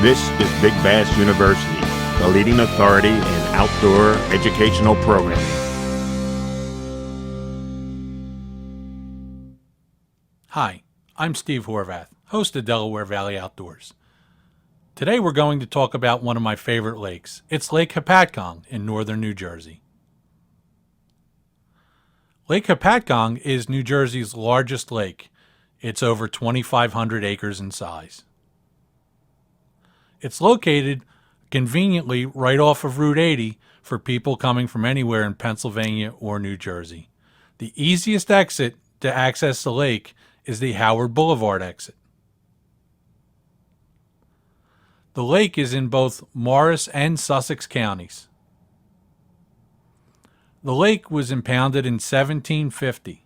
This is Big Bass University, the leading authority in outdoor educational programming. Hi, I'm Steve Horvath, host of Delaware Valley Outdoors. Today we're going to talk about one of my favorite lakes. It's Lake Hopatcong in northern New Jersey. Lake Hopatcong is New Jersey's largest lake. It's over 2,500 acres in size. It's located conveniently right off of Route 80 for people coming from anywhere in Pennsylvania or New Jersey. The easiest exit to access the lake is the Howard Boulevard exit. The lake is in both Morris and Sussex counties. The lake was impounded in 1750.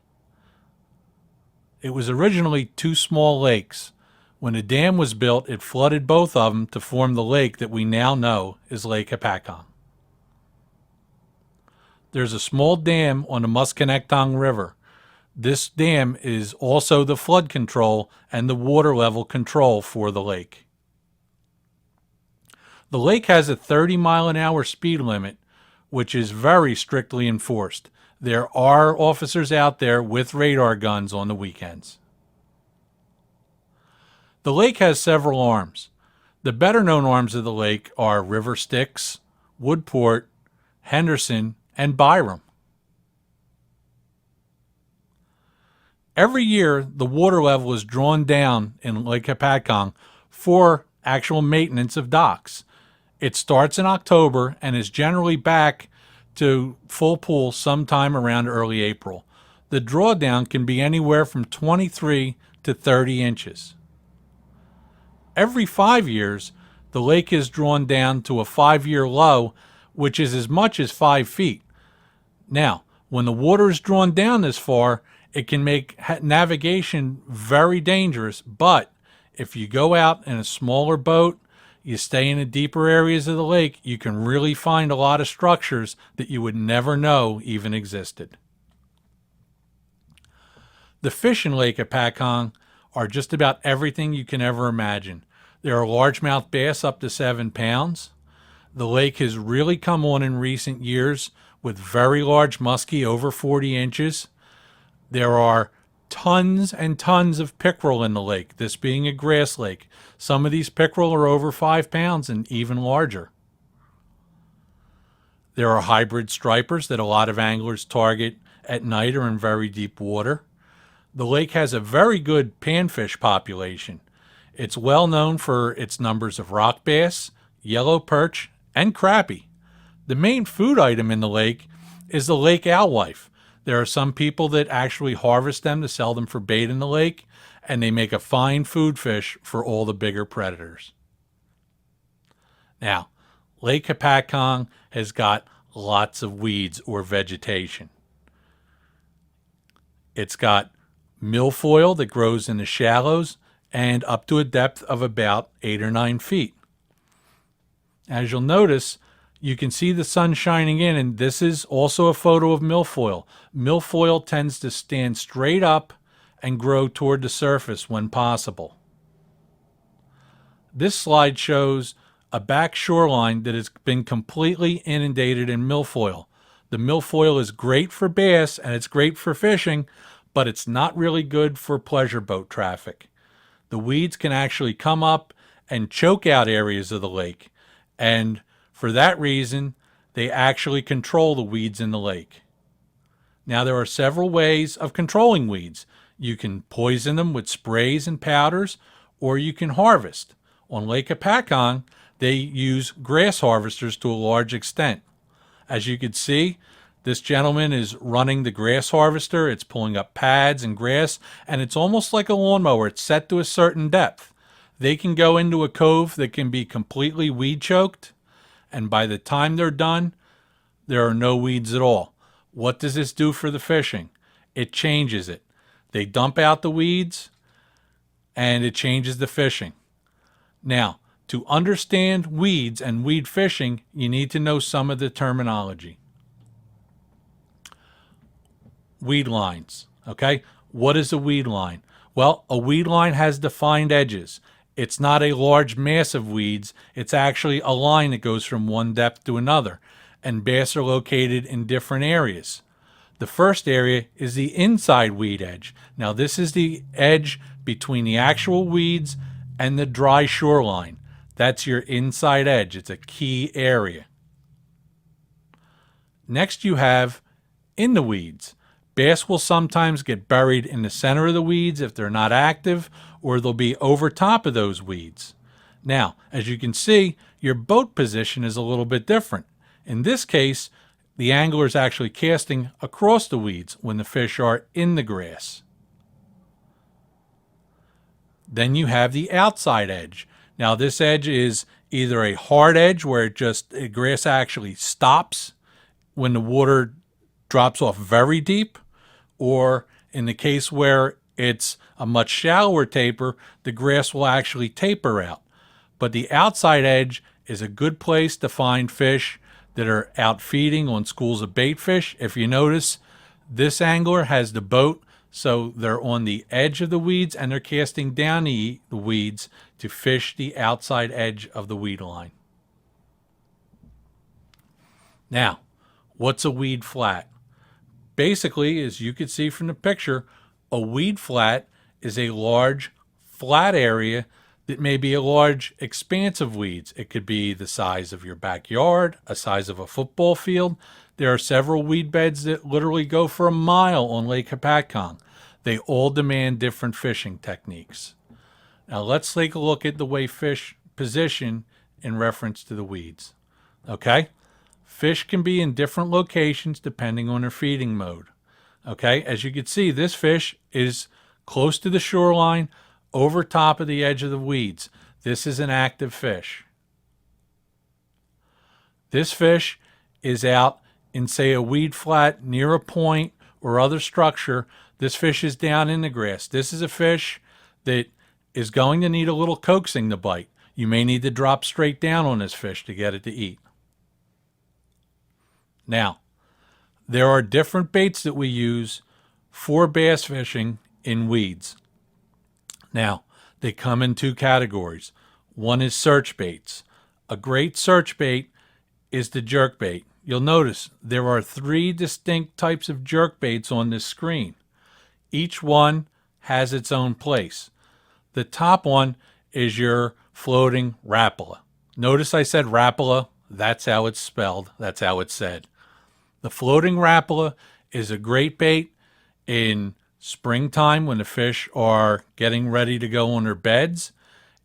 It was originally two small lakes. When a dam was built, it flooded both of them to form the lake that we now know is Lake Hopatcong. There's a small dam on the Musconetcong River. This dam is also the flood control and the water level control for the lake. The lake has a 30-mile-an-hour speed limit, which is very strictly enforced. There are officers out there with radar guns on the weekends. The lake has several arms. The better-known arms of the lake are River Styx, Woodport, Henderson, and Byram. Every year, the water level is drawn down in Lake Hopatcong for actual maintenance of docks. It starts in October and is generally back to full pool sometime around early April. The drawdown can be anywhere from 23 to 30 inches. Every 5 years, the lake is drawn down to a 5-year low, which is as much as 5 feet. Now, when the water is drawn down this far, it can make navigation very dangerous, but if you go out in a smaller boat, you stay in the deeper areas of the lake, you can really find a lot of structures that you would never know even existed. The fish in Lake Hopatcong are just about everything you can ever imagine. There are largemouth bass up to 7 pounds. The lake has really come on in recent years with very large muskie over 40 inches. There are tons and tons of pickerel in the lake, this being a grass lake. Some of these pickerel are over 5 pounds and even larger. There are hybrid stripers that a lot of anglers target at night or in very deep water. The lake has a very good panfish population. It's well known for its numbers of rock bass, yellow perch, and crappie. The main food item in the lake is the lake alewife. There are some people that actually harvest them to sell them for bait in the lake, and they make a fine food fish for all the bigger predators. Now, Lake Hopatcong has got lots of weeds or vegetation. It's got milfoil that grows in the shallows and up to a depth of about 8 or 9 feet. As you'll notice, you can see the sun shining in, and this is also a photo of milfoil. Milfoil tends to stand straight up and grow toward the surface when possible. This slide shows a back shoreline that has been completely inundated in milfoil. The milfoil is great for bass and it's great for fishing, but it's not really good for pleasure boat traffic. The weeds can actually come up and choke out areas of the lake, and for that reason, they actually control the weeds in the lake. Now, there are several ways of controlling weeds. You can poison them with sprays and powders, or you can harvest. On Lake Hopatcong, they use grass harvesters to a large extent. As you can see, this gentleman is running the grass harvester. It's pulling up pads and grass, and it's almost like a lawnmower. It's set to a certain depth. They can go into a cove that can be completely weed choked, and by the time they're done, there are no weeds at all. What does this do for the fishing? It changes it. They dump out the weeds, and it changes the fishing. Now, to understand weeds and weed fishing, you need to know some of the terminology. Weed lines, okay? What is a weed line? Well, a weed line has defined edges. It's not a large mass of weeds. It's actually a line that goes from one depth to another. And bass are located in different areas. The first area is the inside weed edge. Now, this is the edge between the actual weeds and the dry shoreline. That's your inside edge. It's a key area. Next, you have in the weeds. Bass will sometimes get buried in the center of the weeds if they're not active, or they'll be over top of those weeds. Now, as you can see, your boat position is a little bit different. In this case, the angler is actually casting across the weeds when the fish are in the grass. Then you have the outside edge. Now, this edge is either a hard edge where the grass actually stops when the water drops off very deep, or in the case where it's a much shallower taper, the grass will actually taper out. But the outside edge is a good place to find fish that are out feeding on schools of bait fish. If you notice, this angler has the boat, so they're on the edge of the weeds and they're casting down the weeds to fish the outside edge of the weed line. Now, what's a weed flat? Basically, as you can see from the picture, a weed flat is a large flat area that may be a large expanse of weeds. It could be the size of your backyard, a size of a football field. There are several weed beds that literally go for a mile on Lake Hopatcong. They all demand different fishing techniques. Now let's take a look at the way fish position in reference to the weeds. Okay? Fish can be in different locations depending on their feeding mode. Okay? As you can see, this fish is close to the shoreline, over top of the edge of the weeds. This is an active fish. This fish is out in, say, a weed flat near a point or other structure. This fish is down in the grass. This is a fish that is going to need a little coaxing to bite. You may need to drop straight down on this fish to get it to eat. Now, there are different baits that we use for bass fishing in weeds. Now, they come in two categories. One is search baits. A great search bait is the jerk bait. You'll notice there are 3 distinct types of jerk baits on this screen. Each one has its own place. The top one is your floating Rapala. Notice I said Rapala. That's how it's spelled. That's how it's said. The floating Rapala is a great bait in springtime when the fish are getting ready to go on their beds.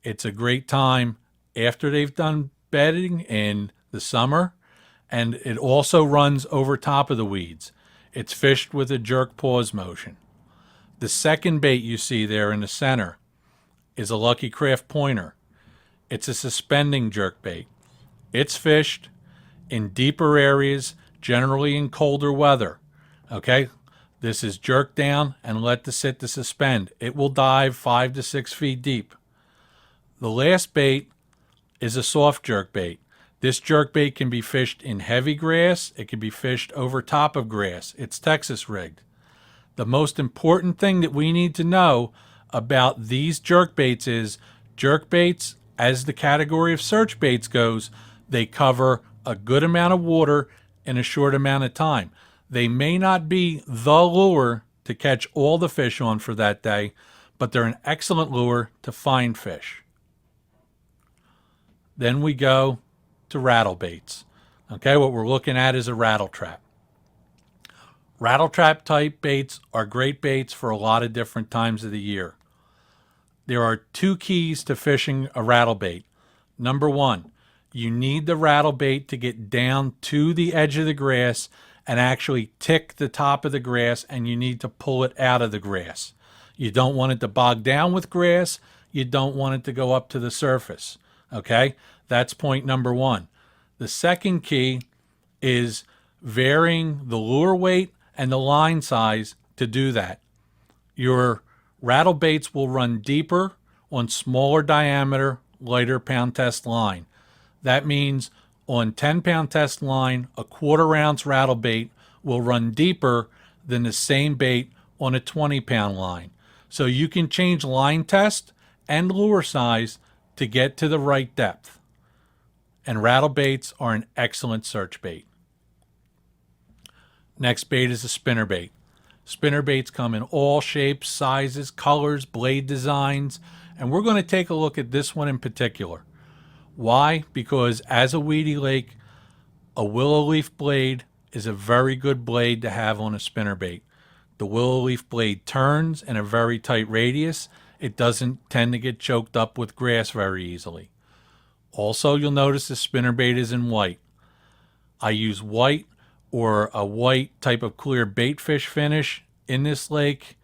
It's a great time after they've done bedding in the summer, and it also runs over top of the weeds. It's fished with a jerk pause motion. The second bait you see there in the center is a Lucky Craft pointer. It's a suspending jerk bait. It's fished in deeper areas, generally in colder weather. Okay? This is jerked down and let to sit to suspend. It will dive 5 to 6 feet deep. The last bait is a soft jerk bait. This jerk bait can be fished in heavy grass. It can be fished over top of grass. It's Texas rigged. The most important thing that we need to know about these jerk baits is jerk baits, as the category of search baits goes, they cover a good amount of water in a short amount of time. They may not be the lure to catch all the fish on for that day, but they're an excellent lure to find fish. Then we go to rattle baits. Okay, what we're looking at is a rattle trap. Rattle trap type baits are great baits for a lot of different times of the year. There are 2 keys to fishing a rattle bait. Number 1, you need the rattle bait to get down to the edge of the grass and actually tick the top of the grass, and you need to pull it out of the grass. You don't want it to bog down with grass. You don't want it to go up to the surface. Okay? That's point number 1. The second key is varying the lure weight and the line size to do that. Your rattle baits will run deeper on smaller diameter, lighter pound test line. That means on 10-pound test line, a 1/4 ounce rattle bait will run deeper than the same bait on a 20-pound line. So you can change line test and lure size to get to the right depth. And rattle baits are an excellent search bait. Next bait is a spinner bait. Spinner baits come in all shapes, sizes, colors, blade designs, and we're going to take a look at this one in particular. Why? Because as a weedy lake, a willow leaf blade is a very good blade to have on a spinner bait. The willow leaf blade turns in a very tight radius. It doesn't tend to get choked up with grass very easily. Also, you'll notice the spinner bait is in white. I use white or a white type of clear bait fish finish in this lake.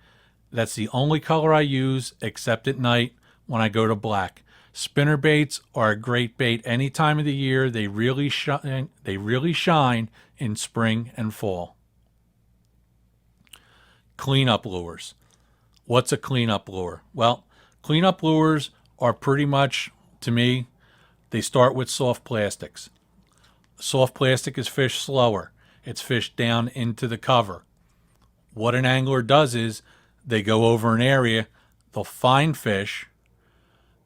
That's the only color I use except at night when I go to black. Spinner baits are a great bait any time of the year. They really shine in spring and fall. Cleanup lures. What's a cleanup lure? Well, cleanup lures are pretty much, to me, they start with soft plastics. Soft plastic is fished slower. It's fished down into the cover. What an angler does is they go over an area, they'll find fish,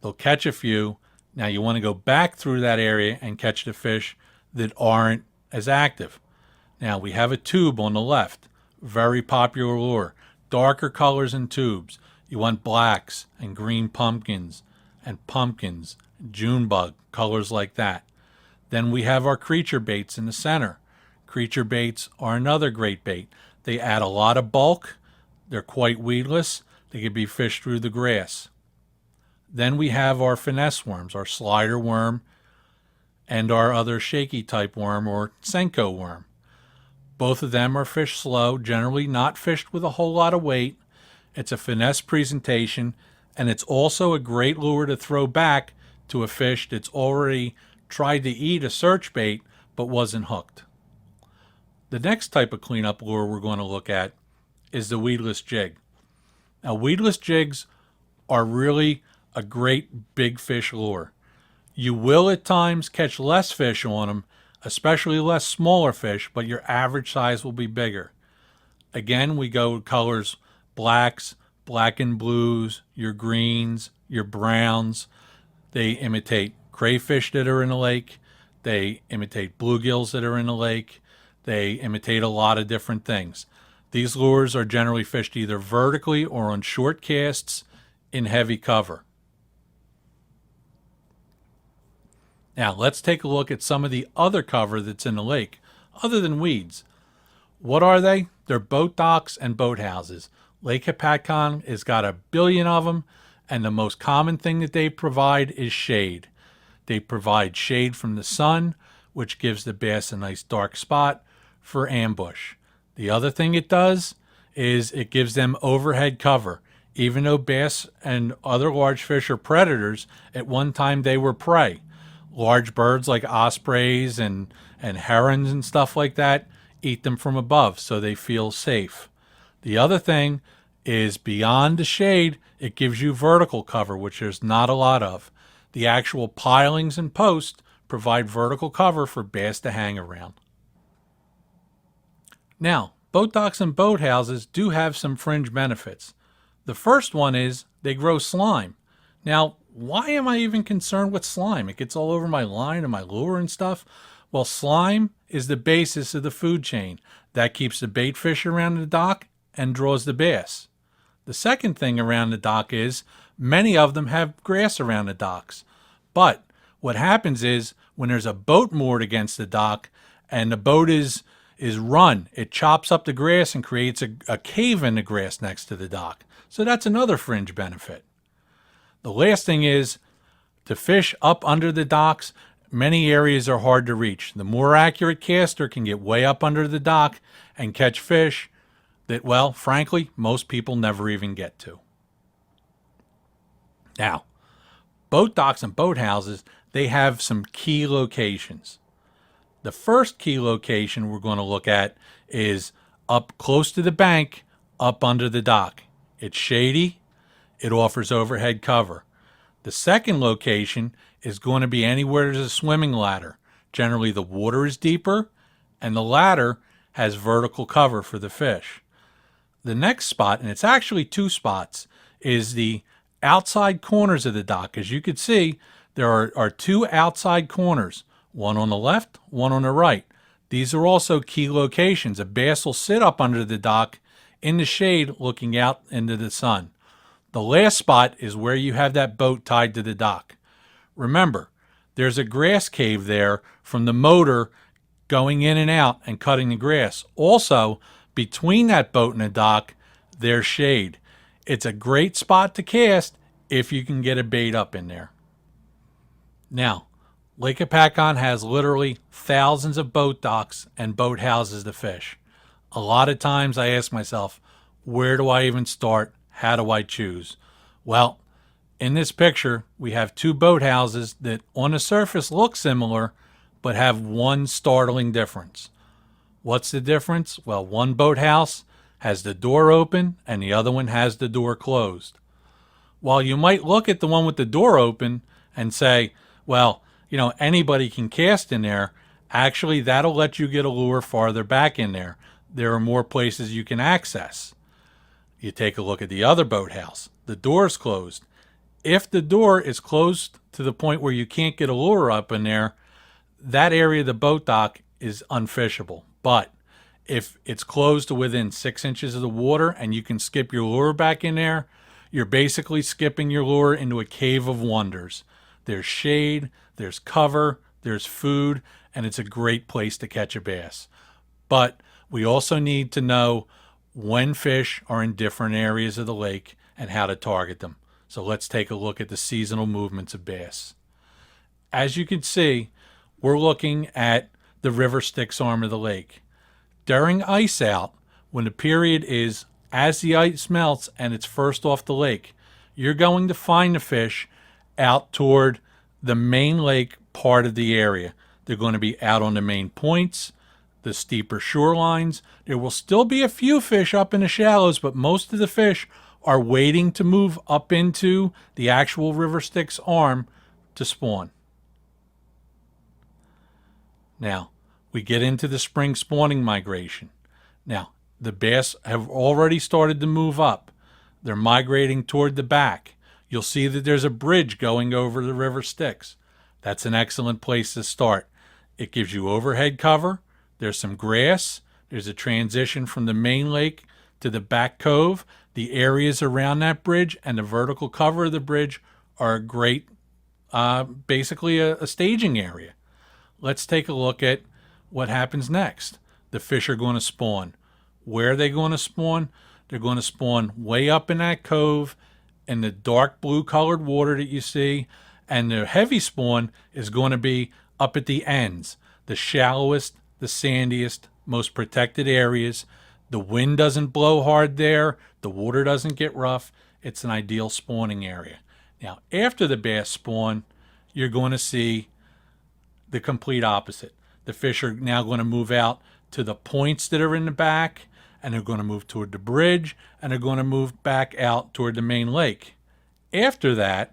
they'll catch a few. Now you want to go back through that area and catch the fish that aren't as active. Now we have a tube on the left. Very popular lure. Darker colors in tubes. You want blacks and green pumpkins, June bug, colors like that. Then we have our creature baits in the center. Creature baits are another great bait. They add a lot of bulk. They're quite weedless. They can be fished through the grass. Then we have our finesse worms, our slider worm, and our other shaky type worm or Senko worm. Both of them are fished slow, generally not fished with a whole lot of weight. It's a finesse presentation, and it's also a great lure to throw back to a fish that's already tried to eat a search bait but wasn't hooked. The next type of cleanup lure we're going to look at is the weedless jig. Now, weedless jigs are really a great big fish lure. You will at times catch less fish on them, especially less smaller fish, but your average size will be bigger. Again, we go with colors blacks, black and blues, your greens, your browns. They imitate crayfish that are in the lake. They imitate bluegills that are in the lake. They imitate a lot of different things. These lures are generally fished either vertically or on short casts in heavy cover. Now, let's take a look at some of the other cover that's in the lake, other than weeds. What are they? They're boat docks and boathouses. Lake Hopatcong has got a billion of them, and the most common thing that they provide is shade. They provide shade from the sun, which gives the bass a nice dark spot for ambush. The other thing it does is it gives them overhead cover. Even though bass and other large fish are predators, at one time they were prey. Large birds like ospreys and herons and stuff like that eat them from above, so they feel safe. The other thing is beyond the shade, it gives you vertical cover, which there's not a lot of. The actual pilings and posts provide vertical cover for bass to hang around. Now, boat docks and boathouses do have some fringe benefits. The first one is they grow slime. Now, why am I even concerned with slime? It gets all over my line and my lure and stuff. Well, slime is the basis of the food chain. That keeps the bait fish around the dock and draws the bass. The second thing around the dock is many of them have grass around the docks. But what happens is when there's a boat moored against the dock and the boat is run, it chops up the grass and creates a cave in the grass next to the dock. So that's another fringe benefit. The last thing is to fish up under the docks. Many areas are hard to reach. The more accurate caster can get way up under the dock and catch fish that, well, frankly, most people never even get to. Now, boat docks and boathouses, they have some key locations. The first key location we're going to look at is up close to the bank, up under the dock. It's shady. It offers overhead cover. The second location is going to be anywhere there's a swimming ladder. Generally, the water is deeper, and the ladder has vertical cover for the fish. The next spot, and it's actually two spots, is the outside corners of the dock. As you can see, there are two outside corners, one on the left, one on the right. These are also key locations. A bass will sit up under the dock in the shade looking out into the sun. The last spot is where you have that boat tied to the dock. Remember, there's a grass cave there from the motor going in and out and cutting the grass. Also, between that boat and the dock, there's shade. It's a great spot to cast if you can get a bait up in there. Now, Lake Hopatcong has literally thousands of boat docks and boat houses to fish. A lot of times I ask myself, where do I even start? How do I choose? Well, in this picture, we have two boat houses that on the surface look similar, but have one startling difference. What's the difference? Well, one boathouse has the door open and the other one has the door closed. While you might look at the one with the door open and say, well, anybody can cast in there, actually that'll let you get a lure farther back in there. There are more places you can access. You take a look at the other boathouse. The door's closed. If the door is closed to the point where you can't get a lure up in there, that area of the boat dock is unfishable. But if it's closed to within 6 inches of the water and you can skip your lure back in there, you're basically skipping your lure into a cave of wonders. There's shade, there's cover, there's food, and it's a great place to catch a bass. But we also need to know when fish are in different areas of the lake and how to target them. So let's take a look at the seasonal movements of bass. As you can see, we're looking at the river Styx arm of the lake. During ice out, when the period is as the ice melts and it's first off the lake, you're going to find the fish out toward the main lake part of the area. They're going to be out on the main points, the steeper shorelines. There will still be a few fish up in the shallows, but most of the fish are waiting to move up into the actual river Styx arm to spawn. Now, we get into the spring spawning migration. Now, the bass have already started to move up. They're migrating toward the back. You'll see that there's a bridge going over the river Styx. That's an excellent place to start. It gives you overhead cover. There's some grass. There's a transition from the main lake to the back cove. The areas around that bridge and the vertical cover of the bridge are a great, basically a staging area. Let's take a look at what happens next. The fish are going to spawn. Where are they going to spawn? They're going to spawn way up in that cove in the dark blue colored water that you see. And the heavy spawn is going to be up at the ends, the shallowest, the sandiest, most protected areas. The wind doesn't blow hard there. The water doesn't get rough. It's an ideal spawning area. Now, after the bass spawn, you're going to see the complete opposite. The fish are now going to move out to the points that are in the back, and they're going to move toward the bridge, and they're going to move back out toward the main lake. After that,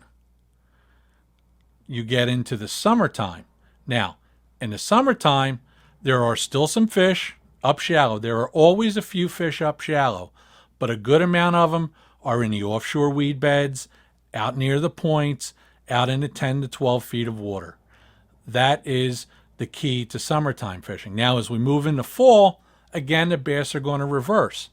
you get into the summertime. Now, in the summertime, there are still some fish up shallow. There are always a few fish up shallow, but a good amount of them are in the offshore weed beds, out near the points, out in the 10 to 12 feet of water. That is the key to summertime fishing. Now, as we move into fall, again, the bass are going to reverse.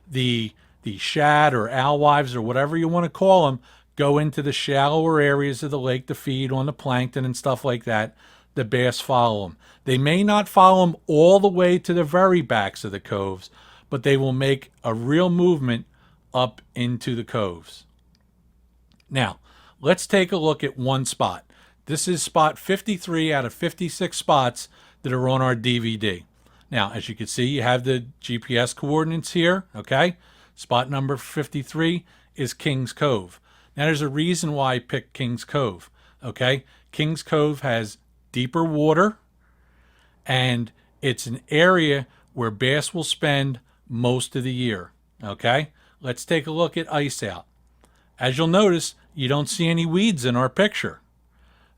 The shad or alewives or whatever you want to call them go into the shallower areas of the lake to feed on the plankton and stuff like that. The bass follow them. They may not follow them all the way to the very backs of the coves, but they will make a real movement up into the coves. Now, let's take a look at one spot. This is spot 53 out of 56 spots that are on our DVD. Now, as you can see, you have the GPS coordinates here, okay? Spot number 53 is Kings Cove. Now, there's a reason why I picked Kings Cove, okay? Kings Cove has deeper water, and it's an area where bass will spend most of the year, okay? Let's take a look at ice out. As you'll notice, you don't see any weeds in our picture.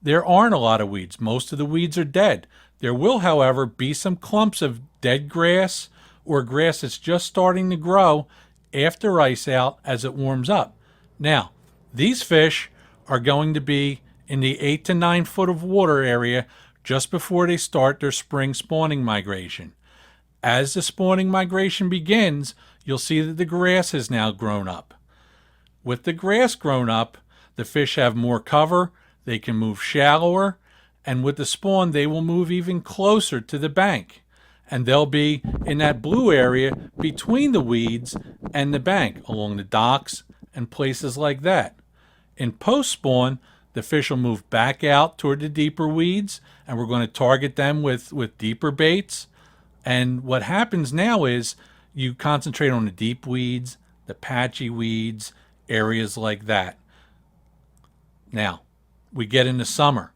There aren't a lot of weeds. Most of the weeds are dead. There will, however, be some clumps of dead grass or grass that's just starting to grow after ice out as it warms up. Now, These fish are going to be in the 8 to 9 foot of water area just before they start their spring spawning migration. As the spawning migration begins, you'll see that the grass has now grown up. With the grass grown up, the fish have more cover, they can move shallower, and with the spawn, they will move even closer to the bank. And they'll be in that blue area between the weeds and the bank, along the docks and places like that. In post-spawn, the fish will move back out toward the deeper weeds, and we're going to target them with deeper baits. And what happens now is you concentrate on the deep weeds, the patchy weeds, areas like that. Now, we get into summer.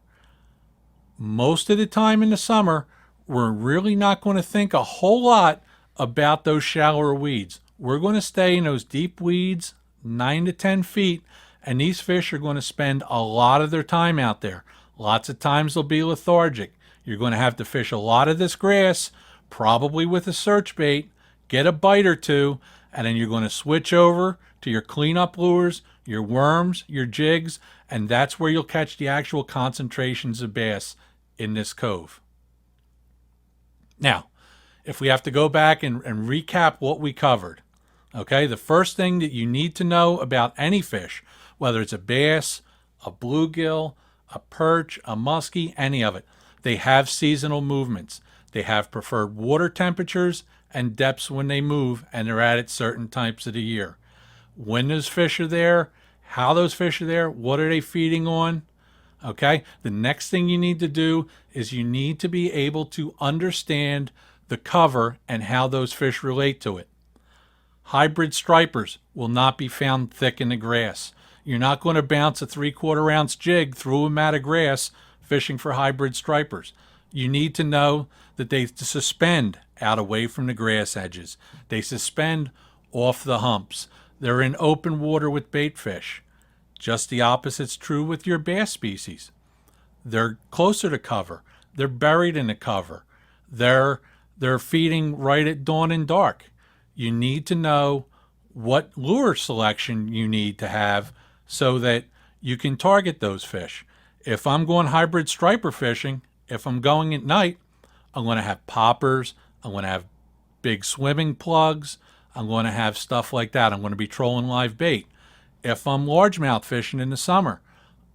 Most of the time in the summer, we're really not going to think a whole lot about those shallower weeds. We're going to stay in those deep weeds, 9 to 10 feet, and these fish are going to spend a lot of their time out there. Lots of times they'll be lethargic. You're going to have to fish a lot of this grass, probably with a search bait, get a bite or two, and then you're going to switch over to your cleanup lures, your worms, your jigs, and that's where you'll catch the actual concentrations of bass in this cove. Now, if we have to go back and recap what we covered, okay, the first thing that you need to know about any fish, whether it's a bass, a bluegill, a perch, a muskie, any of it, they have seasonal movements. They have preferred water temperatures and depths when they move, and they're at certain types of the year. When those fish are there, how those fish are there, what are they feeding on? Okay, the next thing you need to do is you need to be able to understand the cover and how those fish relate to it. Hybrid stripers will not be found thick in the grass. You're not going to bounce a 3/4 ounce jig through a mat of grass fishing for hybrid stripers. You need to know that they suspend out away from the grass edges. They suspend off the humps. They're in open water with bait fish. Just the opposite's true with your bass species. They're closer to cover. They're buried in the cover. They're feeding right at dawn and dark. You need to know what lure selection you need to have so that you can target those fish. If I'm going hybrid striper fishing, if I'm going at night, I'm going to have poppers. I'm going to have big swimming plugs. I'm going to have stuff like that. I'm going to be trolling live bait. If I'm largemouth fishing in the summer,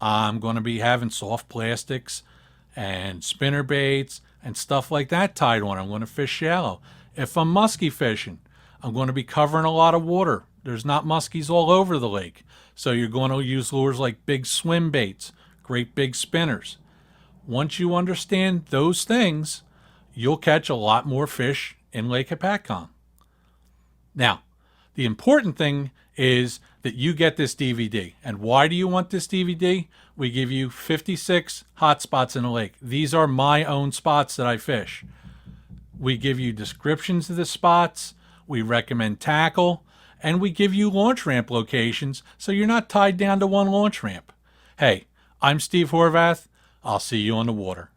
I'm going to be having soft plastics and spinner baits and stuff like that tied on. I'm going to fish shallow. If I'm muskie fishing, I'm going to be covering a lot of water. There's not muskies all over the lake. So you're going to use lures like big swim baits, great big spinners. Once you understand those things, you'll catch a lot more fish in Lake Hopatcong. Now, the important thing is that you get this DVD. And why do you want this DVD? We give you 56 hot spots in the lake. These are my own spots that I fish. We give you descriptions of the spots, we recommend tackle, and we give you launch ramp locations so you're not tied down to one launch ramp. Hey, I'm Steve Horvath. I'll see you on the water.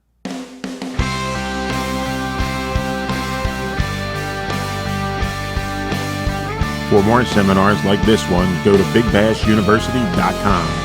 For more seminars like this one, go to BigBassUniversity.com.